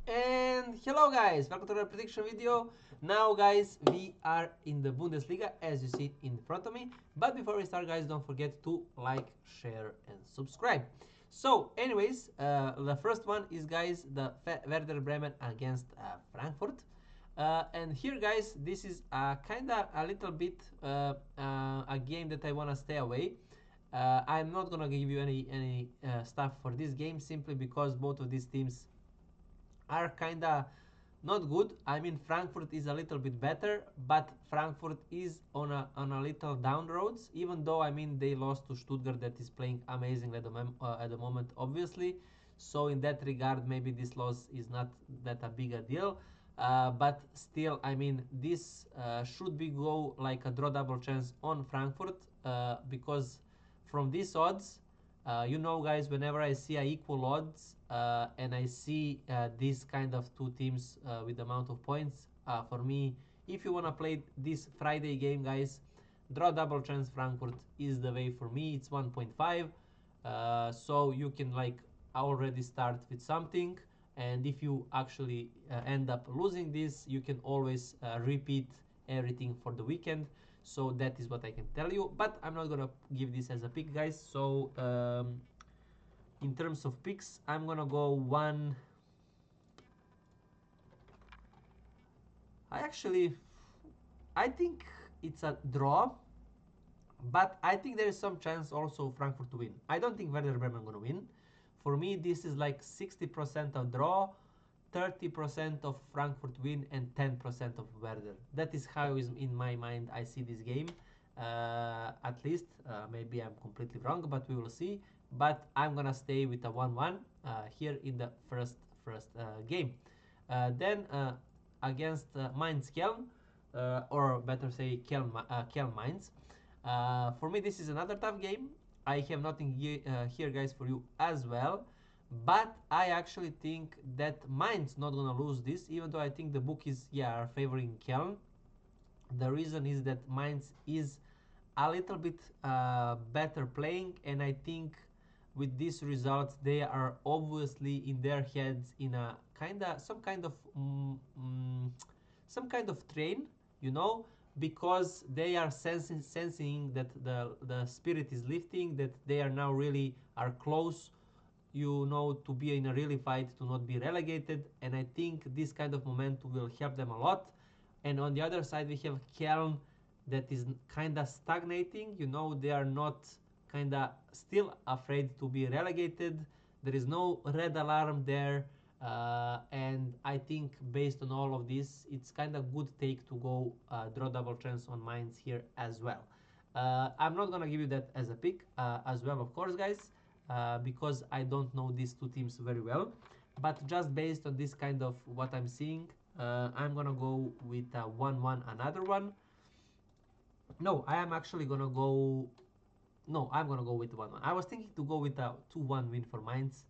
And hello guys, welcome to the prediction video. Now guys, we are in the Bundesliga as you see in front of me. But before we start guys, don't forget to like, share and subscribe. So anyways, the first one is guys the Werder Bremen against Frankfurt. And here guys, this is kinda a little bit a game that I wanna stay away. I'm not gonna give you any stuff for this game simply because both of these teams are kinda not good. I mean, Frankfurt is a little bit better, but Frankfurt is on a little down roads. Even though I mean they lost to Stuttgart, that is playing amazingly at the moment, obviously. So in that regard, maybe this loss is not that a big a deal. But still, I mean, this should be go like a draw double chance on Frankfurt because from these odds, you know, guys, whenever I see a equal odds and I see this kind of two teams with the amount of points, for me, if you want to play this Friday game, guys, draw double chance Frankfurt is the way for me. It's 1.5, so you can like already start with something. And if you actually end up losing this, you can always repeat everything for the weekend. So that is what I can tell you, but I'm not gonna give this as a pick, guys. So in terms of picks, I'm gonna go one. I think it's a draw, but I think there is some chance also Frankfurt to win. I don't think Werder Bremen gonna win. For me, this is like 60% of draw, 30% of Frankfurt win, and 10% of Werder. That is how is in my mind I see this game. At least, maybe I'm completely wrong, but we will see. But I'm gonna stay with a 1-1 here in the first game. Then against Mainz Kelm, or better say Kelm Mainz. For me, this is another tough game. I have nothing here, guys, for you as well. But I actually think that Mainz not gonna lose this, even though I think the book is are favoring Kelm. The reason is that Mainz is a little bit better playing, and I think with these results they are obviously in their heads in a some kind of train, you know, because they are sensing that the spirit is lifting, that they are now really are close, you know, to be in a really fight to not be relegated. And I think this kind of momentum will help them a lot. And on the other side, we have Köln that is kind of stagnating. You know, they are not kind of still afraid to be relegated. There is no red alarm there. And I think based on all of this, it's kind of good take to go draw double chance on Mainz here as well. I'm not gonna give you that as a pick as well, of course, guys, because I don't know these two teams very well. But just based on this kind of what I'm seeing, I'm gonna go with a 1-1 another one. No, I am actually gonna go. No, I'm gonna go with 1-1. I was thinking to go with a 2-1 win for Mainz,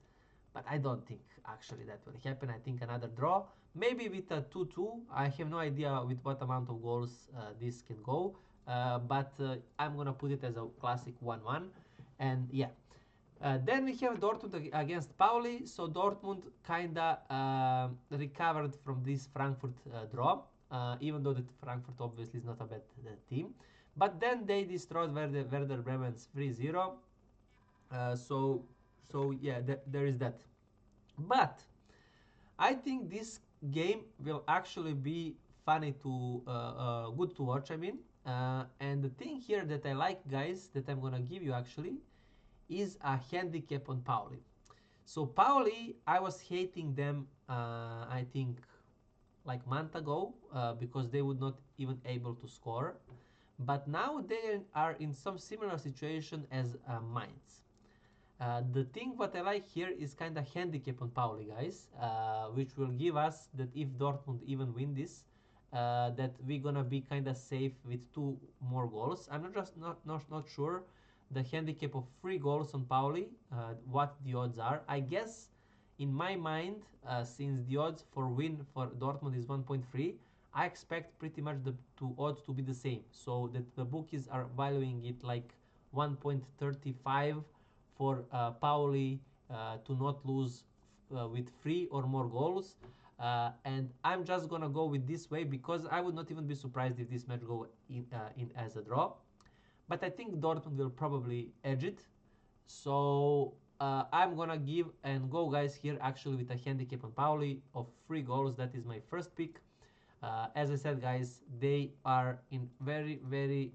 but I don't think actually that will happen. I think another draw, maybe with a 2-2. I have no idea with what amount of goals this can go, but I'm gonna put it as a classic 1-1. And yeah, then we have Dortmund against Pauli. So Dortmund kinda recovered from this Frankfurt draw, even though that Frankfurt obviously is not a bad team. But then they destroyed Werder Bremen's 3-0. So yeah, there is that. But I think this game will actually be funny to good to watch. I mean, and the thing here that I like, guys, that I'm gonna give you actually is a handicap on Pauli. So Pauli, I was hating them. I think like month ago because they would not even able to score, but now they are in some similar situation as Mainz. The thing what I like here is kind of handicap on Pauli, guys, which will give us that if Dortmund even win this, that we're gonna be kind of safe with two more goals. I'm not sure the handicap of 3 goals on Pauli, what the odds are. I guess in my mind, since the odds for win for Dortmund is 1.3, I expect pretty much the two odds to be the same. So that the bookies are valuing it like 1.35 for Pauli to not lose with 3 or more goals. And I'm just gonna go with this way because I would not even be surprised if this match go in as a draw. But I think Dortmund will probably edge it. So I'm gonna give and go, guys, here actually with a handicap on Pauli of 3 goals. That is my first pick. As I said, guys, they are in very, very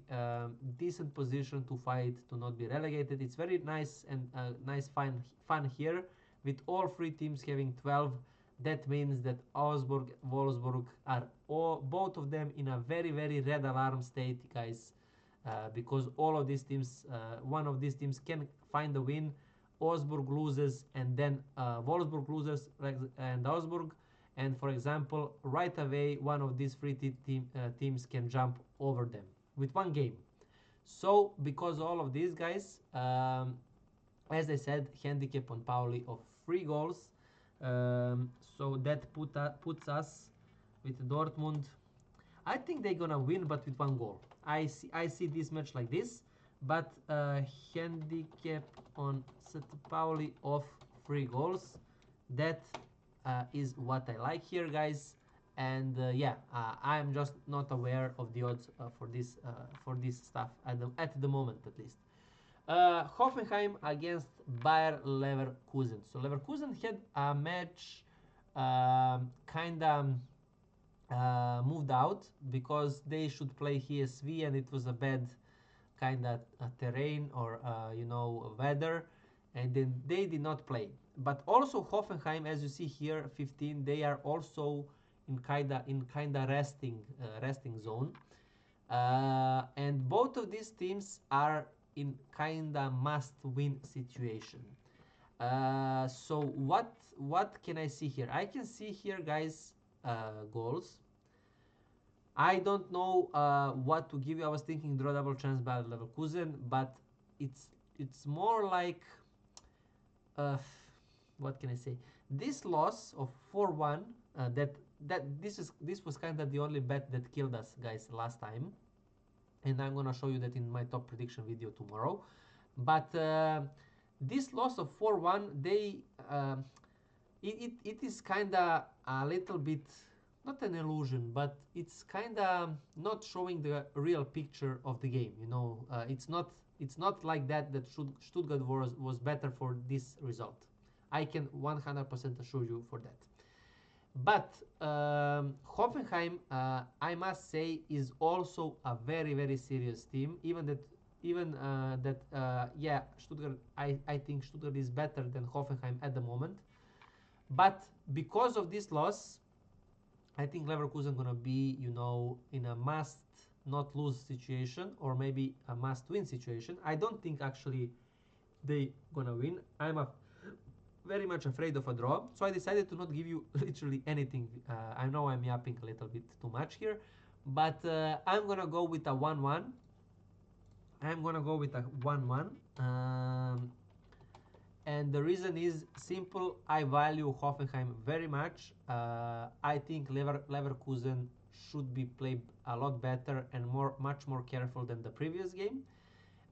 decent position to fight to not be relegated. It's very nice and nice fun here with all 3 teams having 12. That means that Augsburg, Wolfsburg are both of them in a very, very red alarm state, guys. Because all of these teams, one of these teams can find a win. Augsburg loses, and then Wolfsburg loses, and Augsburg. And for example, right away, one of these 3 teams can jump over them with 1 game. So because all of these guys, as I said, handicap on Pauli of 3 goals. So that puts us with Dortmund. I think they're gonna win, but with 1 goal. I see this match like this, but handicap on St. Pauli of 3 goals. That is what I like here, guys. And yeah, I'm just not aware of the odds for this stuff at the moment, at least. Hoffenheim against Bayer Leverkusen. So Leverkusen had a match kind of moved out because they should play HSV and it was a bad kind of terrain or weather, and then they did not play. But also Hoffenheim, as you see here, 15, they are also in kinda resting zone, and both of these teams are in kinda must-win situation. So what can I see here? I can see here, guys, goals. I don't know what to give you. I was thinking draw double chance by Leverkusen, but it's more like uh, what can I say? This loss of 4-1, this was kind of the only bet that killed us, guys, last time, and I'm gonna show you that in my top prediction video tomorrow. But this loss of 4-1, it is kind of a little bit not an illusion, but it's kind of not showing the real picture of the game. It's not like that Stuttgart was better for this result. I can 100% assure you for that. But Hoffenheim, I must say, is also a very, very serious team. Yeah, Stuttgart. I think Stuttgart is better than Hoffenheim at the moment. But because of this loss, I think Leverkusen gonna be, in a must not lose situation or maybe a must win situation. I don't think actually they gonna win. I'm very much afraid of a draw, so I decided to not give you literally anything. I know I'm yapping a little bit too much here, but I'm gonna go with a 1-1. I'm gonna go with a 1-1. And the reason is simple. I value Hoffenheim very much. I think Leverkusen should be played a lot better and much more careful than the previous game.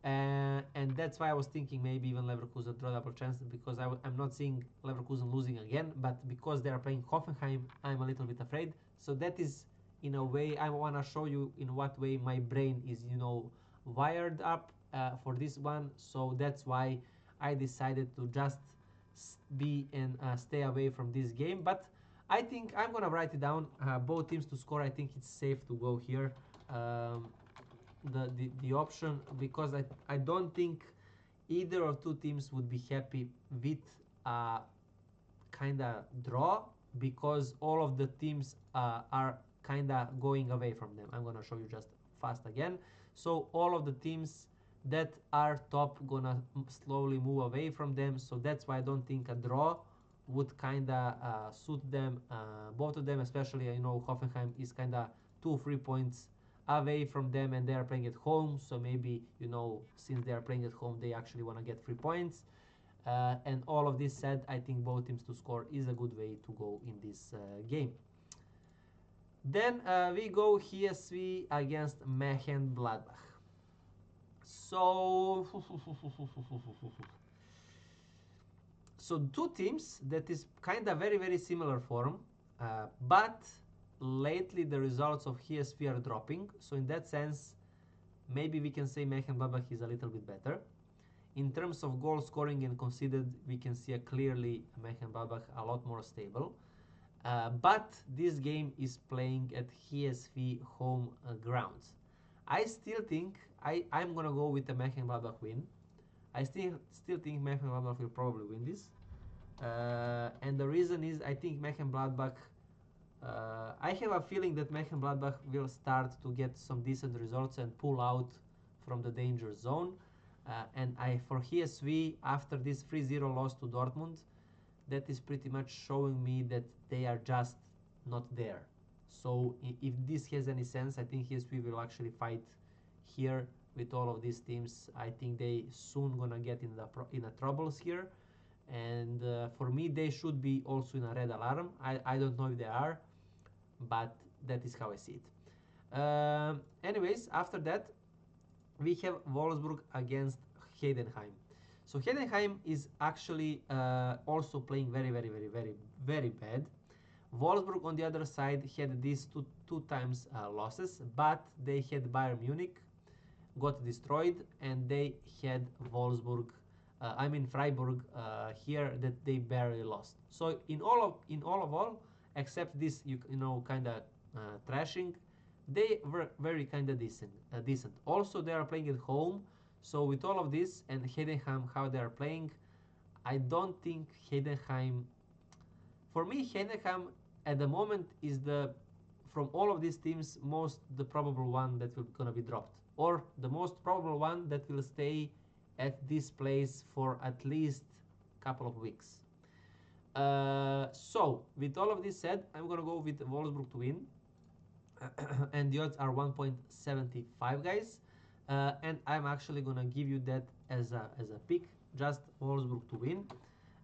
And that's why I was thinking maybe even Leverkusen draw double chance, because I'm not seeing Leverkusen losing again, but because they are playing Hoffenheim, I'm a little bit afraid. So that is, in a way, I want to show you in what way my brain is, wired up for this one. So that's why I decided to just be and stay away from this game. But I think I'm gonna write it down. Both teams to score. I think it's safe to go here. The option, because I don't think either of 2 teams would be happy with a kind of draw, because all of the teams are kind of going away from them. I'm gonna show you just fast again. So all of the teams that are top gonna slowly move away from them. So that's why I don't think a draw would kind of suit them, both of them, especially. Hoffenheim is kind of 2-3 points away from them, and they are playing at home. So maybe, since they are playing at home, they actually want to get 3 points. And all of this said, I think both teams to score is a good way to go in this game. Then we go HSV against Mönchengladbach. So 2 teams that is kind of very, very similar form. But lately the results of HSV are dropping, so in that sense, maybe we can say Mönchengladbach is a little bit better. In terms of goal scoring and conceded, we can see a clearly Mönchengladbach a lot more stable. But this game is playing at HSV home grounds. I still think I'm gonna go with the Mönchengladbach win. I still think Mönchengladbach will probably win this. And the reason is I think Mönchengladbach. I have a feeling that Mönchengladbach will start to get some decent results and pull out from the danger zone. And for HSV, after this 3-0 loss to Dortmund, that is pretty much showing me that they are just not there. So if this has any sense, I think HSV will actually fight here with all of these teams. I think they soon gonna get in the troubles here. And for me, they should be also in a red alarm. I don't know if they are, but that is how I see it. Anyways, after that, we have Wolfsburg against Heidenheim. So Heidenheim is actually also playing very, very, very, very, very bad. Wolfsburg on the other side had these two times losses, but they had Bayern Munich, got destroyed, and they had Wolfsburg, Freiburg here that they barely lost. So in all, except this kind of trashing, they were very kind of decent. Also, they are playing at home. So with all of this and Heidenheim, how they are playing, I don't think Heidenheim. For me, Heidenheim at the moment is from all of these teams the probable one that will gonna be dropped, or the most probable one that will stay at this place for at least a couple of weeks. So with all of this said, I'm gonna go with Wolfsburg to win. And the odds are 1.75, guys. And I'm actually gonna give you that as a pick, just Wolfsburg to win.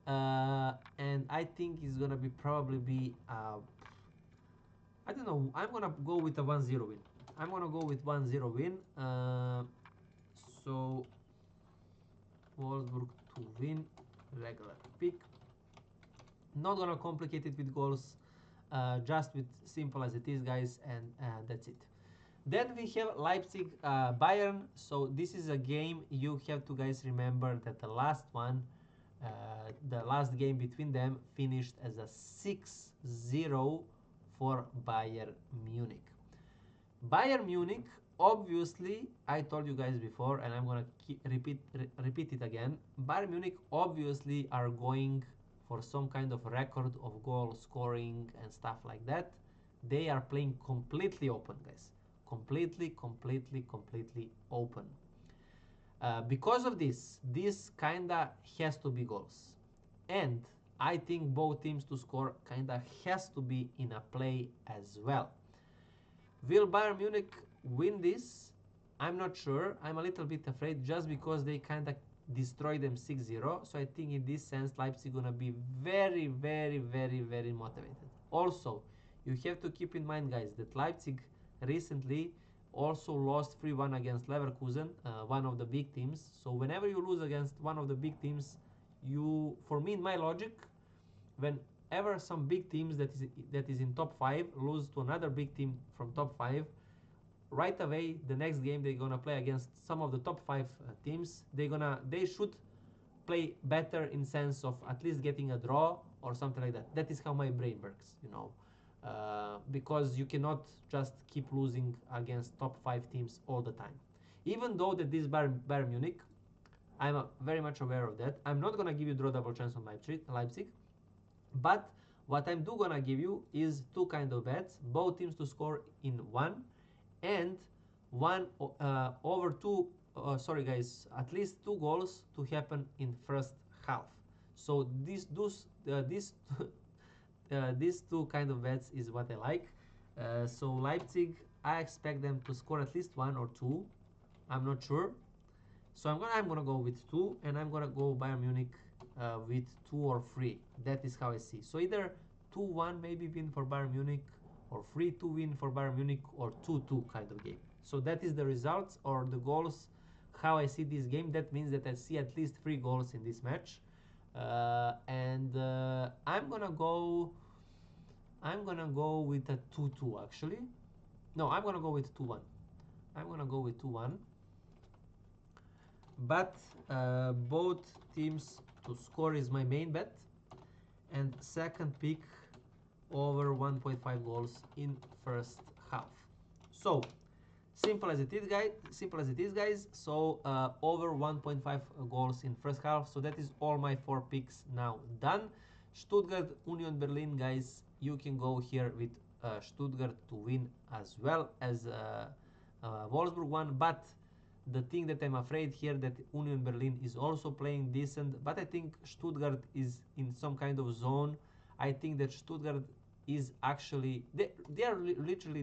And I think it's gonna be probably be I don't know. I'm gonna go with a 1-0 win. I'm gonna go with 1-0 win. So Wolfsburg to win, regular pick. Not gonna complicate it with goals. Just with simple as it is, guys, and that's it. Then we have Leipzig Bayern. So this is a game you have to, guys, remember that the last game between them finished as a 6-0 for Bayern Munich. Bayern Munich, obviously, I told you guys before, and I'm gonna repeat it again. Bayern Munich obviously are going for some kind of record of goal scoring and stuff like that. They are playing completely open, guys. Completely open. Because of this kinda has to be goals. And I think both teams to score kinda has to be in a play as well. Will Bayern Munich win this? I'm not sure. I'm a little bit afraid just because they kinda destroy them 6-0. So I think in this sense, Leipzig gonna be very, very, very, very motivated. Also, you have to keep in mind, guys, that Leipzig recently also lost 3-1 against Leverkusen, one of the big teams. So whenever you lose against one of the big teams, for me, in my logic, whenever some big teams that is in top 5 lose to another big team from top 5, right away the next game they're gonna play against some of the top 5 teams. They should play better in sense of at least getting a draw or something like that. That is how my brain works, because you cannot just keep losing against top 5 teams all the time. Even though that this Bayern Munich, I'm very much aware of that. I'm not gonna give you draw double chance on Leipzig, but what I'm gonna give you is two kind of bets: both teams to score in one, and one over two. Sorry, guys, at least 2 goals to happen in first half. So these two kind of bets is what I like. So Leipzig, I expect them to score at least 1 or 2. I'm not sure. So I'm gonna go with 2, and I'm gonna go Bayern Munich with 2 or 3. That is how I see. So either 2-1 maybe win for Bayern Munich, or 3-2 win for Bayern Munich, or 2-2 kind of game. So that is the results or the goals. How I see this game. That means that I see at least 3 goals in this match. And I'm gonna I'm gonna go with a 2-2 actually. No, I'm gonna go with 2-1. I'm gonna go with 2-1. But both teams to score is my main bet. And second pick over 1.5 goals in first half. So simple as it is, guys. So over 1.5 goals in first half. So that is all my 4 picks now done. Stuttgart, Union Berlin, guys. You can go here with Stuttgart to win as well as Wolfsburg one. But the thing that I'm afraid here that Union Berlin is also playing decent, but I think Stuttgart is in some kind of zone. I think that Stuttgart is actually they are literally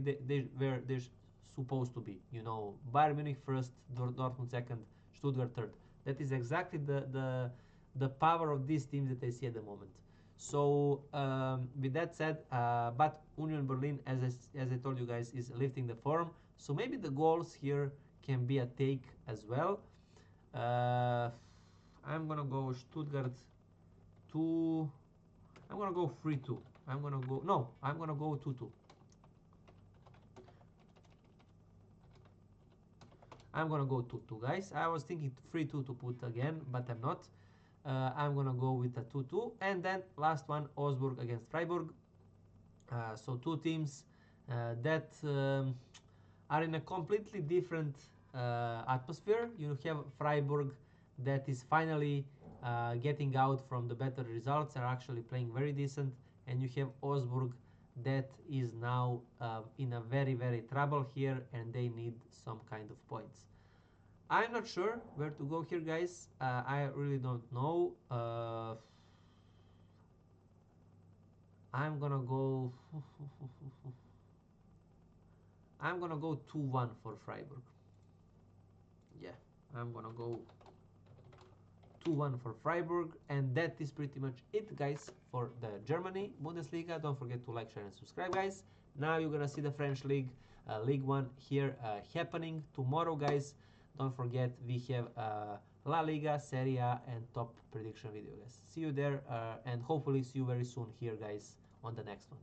where they're supposed to be. You know, Bayern Munich first, Dortmund second, Stuttgart third. That is exactly the power of these teams that I see at the moment. So with that said, but Union Berlin, as I told you guys, is lifting the form. So maybe the goals here can be a take as well. I'm gonna go Stuttgart 2. I'm gonna go 3-2. I'm gonna go no. I'm gonna go 2-2. I'm gonna go 2-2, guys. I was thinking 3-2 to put again, but I'm not. I'm gonna go with a 2-2, and then last one, Augsburg against Freiburg. So two teams that are in a completely different atmosphere. You have Freiburg that is finally getting out from the better results, are actually playing very decent, and you have Augsburg that is now in a very trouble here, and they need some kind of points. I'm not sure where to go here, guys. I really don't know. I'm gonna go. I'm gonna go 2-1 for Freiburg. Yeah, I'm gonna go 2-1 for Freiburg, and that is pretty much it, guys, for the Germany Bundesliga. Don't forget to like, share, and subscribe, guys. Now you're gonna see the French League, League One here happening tomorrow, guys. Don't forget we have La Liga, Serie A, and top prediction video, guys. See you there, and hopefully see you very soon here, guys, on the next one.